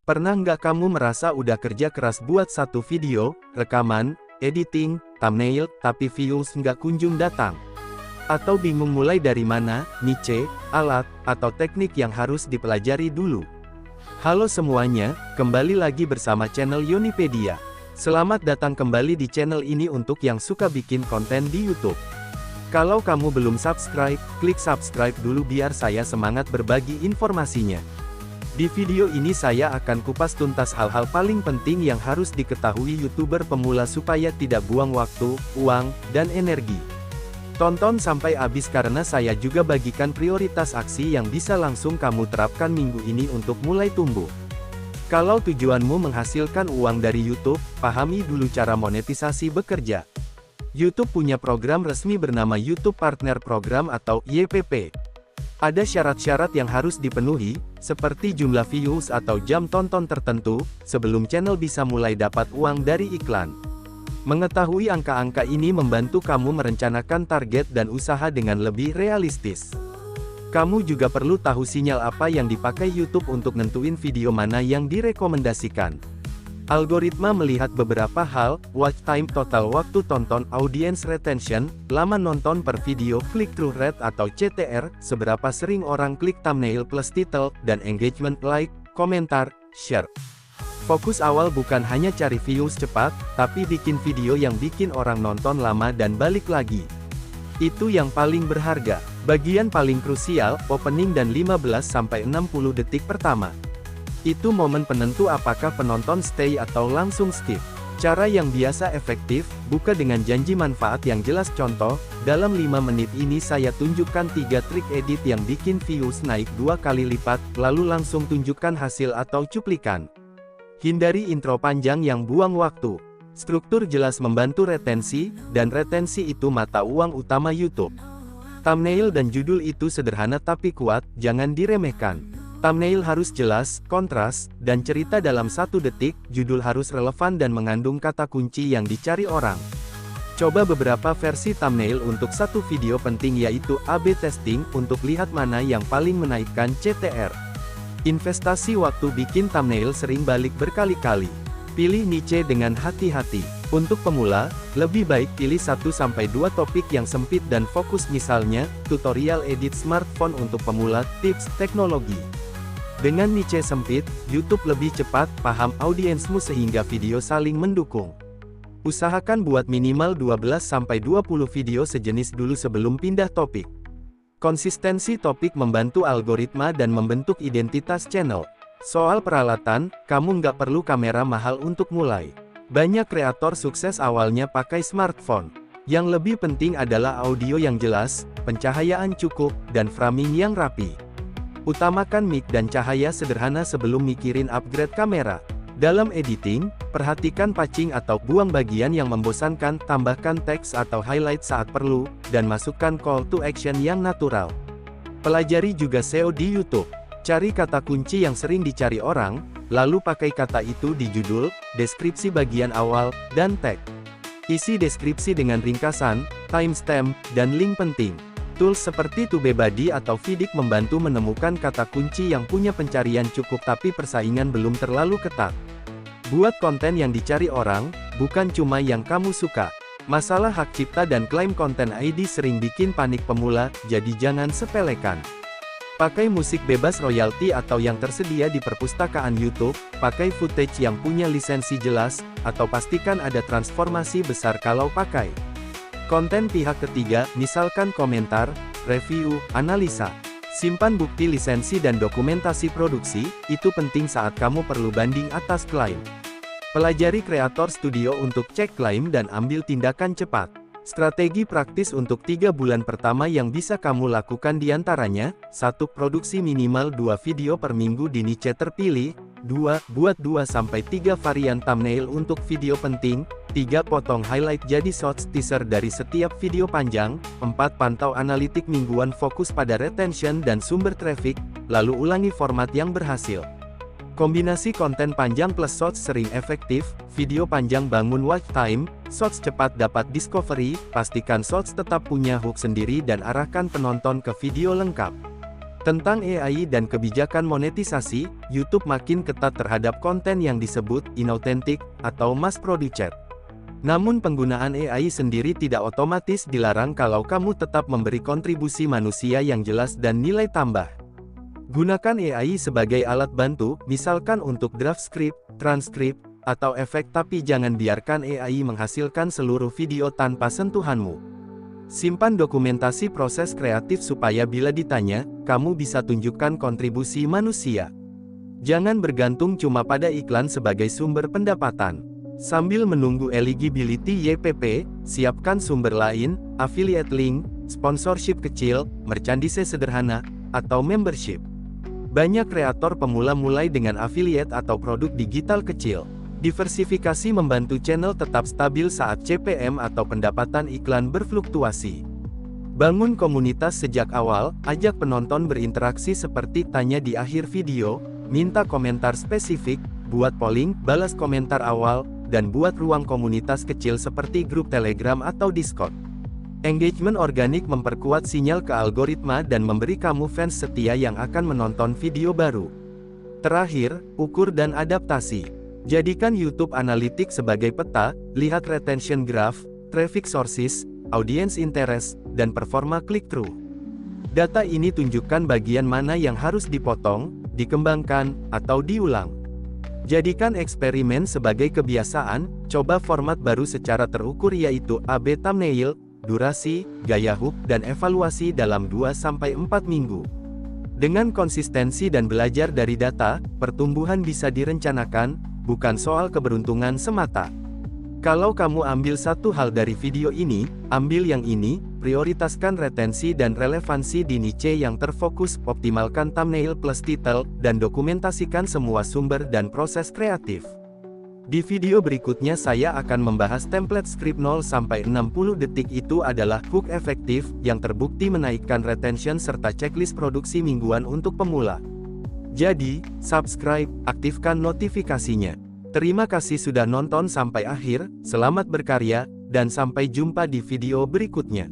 Pernah nggak kamu merasa udah kerja keras buat satu video, rekaman, editing, thumbnail, tapi views nggak kunjung datang? Atau bingung mulai dari mana, niche, alat, atau teknik yang harus dipelajari dulu? Halo semuanya, kembali lagi bersama channel Yonipedia. Selamat datang kembali di channel ini untuk yang suka bikin konten di YouTube. Kalau kamu belum subscribe, klik subscribe dulu biar saya semangat berbagi informasinya. Di video ini saya akan kupas tuntas hal-hal paling penting yang harus diketahui YouTuber pemula supaya tidak buang waktu, uang, dan energi. Tonton sampai habis karena saya juga bagikan prioritas aksi yang bisa langsung kamu terapkan minggu ini untuk mulai tumbuh. Kalau tujuanmu menghasilkan uang dari YouTube, pahami dulu cara monetisasi bekerja. YouTube punya program resmi bernama YouTube Partner Program atau YPP. Ada syarat-syarat yang harus dipenuhi, seperti jumlah views atau jam tonton tertentu, sebelum channel bisa mulai dapat uang dari iklan. Mengetahui angka-angka ini membantu kamu merencanakan target dan usaha dengan lebih realistis. Kamu juga perlu tahu sinyal apa yang dipakai YouTube untuk nentuin video mana yang direkomendasikan. Algoritma melihat beberapa hal, watch time total waktu tonton, audience retention, lama nonton per video, click-through rate atau CTR, seberapa sering orang klik thumbnail plus title, dan engagement like, komentar, share. Fokus awal bukan hanya cari views cepat, tapi bikin video yang bikin orang nonton lama dan balik lagi. Itu yang paling berharga. Bagian paling krusial, opening dan 15-60 detik pertama. Itu momen penentu apakah penonton stay atau langsung skip. Cara yang biasa efektif, buka dengan janji manfaat yang jelas. Contoh, dalam 5 menit ini saya tunjukkan 3 trik edit yang bikin views naik 2 kali lipat, lalu langsung tunjukkan hasil atau cuplikan. Hindari intro panjang yang buang waktu. Struktur jelas membantu retensi, dan retensi itu mata uang utama YouTube. Thumbnail dan judul itu sederhana tapi kuat, jangan diremehkan. Thumbnail harus jelas, kontras, dan cerita dalam 1 detik, judul harus relevan dan mengandung kata kunci yang dicari orang. Coba beberapa versi thumbnail untuk satu video penting yaitu A/B testing, untuk lihat mana yang paling menaikkan CTR. Investasi waktu bikin thumbnail sering balik berkali-kali. Pilih niche dengan hati-hati. Untuk pemula, lebih baik pilih 1-2 topik yang sempit dan fokus, misalnya, tutorial edit smartphone untuk pemula, tips teknologi. Dengan niche sempit, YouTube lebih cepat paham audiensmu sehingga video saling mendukung. Usahakan buat minimal 12-20 video sejenis dulu sebelum pindah topik. Konsistensi topik membantu algoritma dan membentuk identitas channel. Soal peralatan, kamu nggak perlu kamera mahal untuk mulai. Banyak kreator sukses awalnya pakai smartphone. Yang lebih penting adalah audio yang jelas, pencahayaan cukup, dan framing yang rapi. Utamakan mic dan cahaya sederhana sebelum mikirin upgrade kamera. Dalam editing, perhatikan pacing atau buang bagian yang membosankan, tambahkan teks atau highlight saat perlu, dan masukkan call to action yang natural. Pelajari juga SEO di YouTube. Cari kata kunci yang sering dicari orang, lalu pakai kata itu di judul, deskripsi bagian awal, dan tag. Isi deskripsi dengan ringkasan, timestamp, dan link penting. Tools seperti TubeBuddy atau Vidik membantu menemukan kata kunci yang punya pencarian cukup tapi persaingan belum terlalu ketat. Buat konten yang dicari orang, bukan cuma yang kamu suka. Masalah hak cipta dan klaim konten ID sering bikin panik pemula, jadi jangan sepelekan. Pakai musik bebas royalti atau yang tersedia di perpustakaan YouTube, pakai footage yang punya lisensi jelas, atau pastikan ada transformasi besar kalau pakai konten pihak ketiga, misalkan komentar, review, analisa. Simpan bukti lisensi dan dokumentasi produksi, itu penting saat kamu perlu banding atas klaim. Pelajari Creator Studio untuk cek klaim dan ambil tindakan cepat. Strategi praktis untuk 3 bulan pertama yang bisa kamu lakukan diantaranya, 1. Produksi minimal 2 video per minggu di niche terpilih. 2. Buat 2-3 varian thumbnail untuk video penting. 3. Potong highlight jadi shorts teaser dari setiap video panjang. 4. Pantau analitik mingguan fokus pada retention dan sumber traffic, lalu ulangi format yang berhasil. Kombinasi konten panjang plus shorts sering efektif, video panjang bangun watch time, shorts cepat dapat discovery, pastikan shorts tetap punya hook sendiri dan arahkan penonton ke video lengkap. Tentang AI dan kebijakan monetisasi, YouTube makin ketat terhadap konten yang disebut inauthentic atau mass produced. Namun penggunaan AI sendiri tidak otomatis dilarang kalau kamu tetap memberi kontribusi manusia yang jelas dan nilai tambah. Gunakan AI sebagai alat bantu, misalkan untuk draft script, transkrip, atau efek, tapi jangan biarkan AI menghasilkan seluruh video tanpa sentuhanmu. Simpan dokumentasi proses kreatif supaya bila ditanya, kamu bisa tunjukkan kontribusi manusia. Jangan bergantung cuma pada iklan sebagai sumber pendapatan. Sambil menunggu eligibility YPP, siapkan sumber lain, affiliate link, sponsorship kecil, merchandise sederhana, atau membership. Banyak kreator pemula mulai dengan affiliate atau produk digital kecil. Diversifikasi membantu channel tetap stabil saat CPM atau pendapatan iklan berfluktuasi. Bangun komunitas sejak awal, ajak penonton berinteraksi seperti tanya di akhir video, minta komentar spesifik, buat polling, balas komentar awal, dan buat ruang komunitas kecil seperti grup Telegram atau Discord. Engagement organik memperkuat sinyal ke algoritma dan memberi kamu fans setia yang akan menonton video baru. Terakhir, ukur dan adaptasi. Jadikan YouTube Analytics sebagai peta, lihat retention graph, traffic sources, audience interest, dan performa click-through. Data ini tunjukkan bagian mana yang harus dipotong, dikembangkan, atau diulang. Jadikan eksperimen sebagai kebiasaan, coba format baru secara terukur yaitu A/B thumbnail, durasi, gaya hook, dan evaluasi dalam 2-4 minggu. Dengan konsistensi dan belajar dari data, pertumbuhan bisa direncanakan, bukan soal keberuntungan semata. Kalau kamu ambil satu hal dari video ini, ambil yang ini, prioritaskan retensi dan relevansi di niche yang terfokus, optimalkan thumbnail plus title, dan dokumentasikan semua sumber dan proses kreatif. Di video berikutnya saya akan membahas template script 0-60 detik itu adalah hook efektif, yang terbukti menaikkan retention serta checklist produksi mingguan untuk pemula. Jadi, subscribe, aktifkan notifikasinya. Terima kasih sudah nonton sampai akhir, selamat berkarya, dan sampai jumpa di video berikutnya.